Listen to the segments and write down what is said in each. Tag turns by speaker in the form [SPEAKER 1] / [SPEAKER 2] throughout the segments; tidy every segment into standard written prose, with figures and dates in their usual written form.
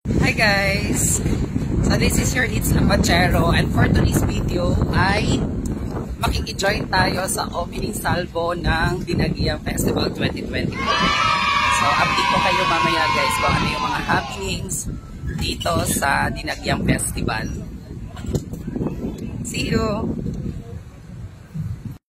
[SPEAKER 1] Hi guys! So this is your It's Lapachero, and for today's video ay makikijoin tayo sa opening salvo ng Dinagiang Festival 2024. So update ko kayo mamaya guys kung ano yung mga happenings dito sa Dinagiang Festival. See you!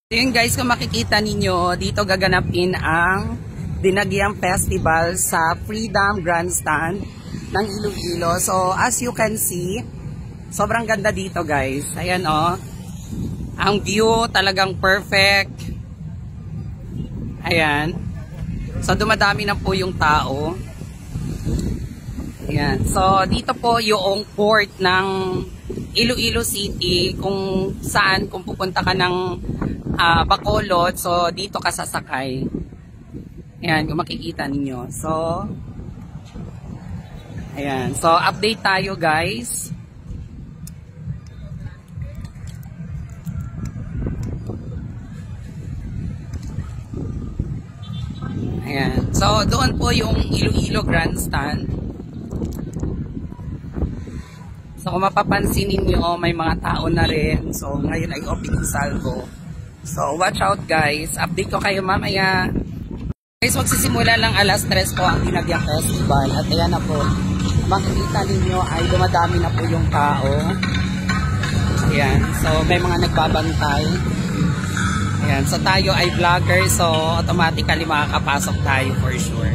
[SPEAKER 1] So yun guys, kung makikita ninyo, dito gaganapin ang Dinagiang Festival sa Freedom Grandstand ng Iloilo. So, as you can see, sobrang ganda dito guys. Ayan o. Ang view talagang perfect. Ayan. So, dumadami na po yung tao. Ayan. So, dito po yung port ng Iloilo City. Kung saan, kung pupunta ka ng Bacolod, so dito ka sasakay. Ayan, kung makikita ninyo. So, ayan. So, update tayo guys. Ayan. So, doon po yung Iloilo Grandstand. So, kung mapapansin ninyo, may mga tao na rin. So, ngayon ay opening salvo. So, watch out guys. Update ko kayo mamaya. Guys, magsisimula lang alas 3 po ang Dinagiang Festival. At ayan na po. Makikita ninyo ay dumadami na po yung tao. Ayan. So, may mga nagbabantay. Ayan. So, tayo ay vlogger. So, automatically makakapasok tayo for sure.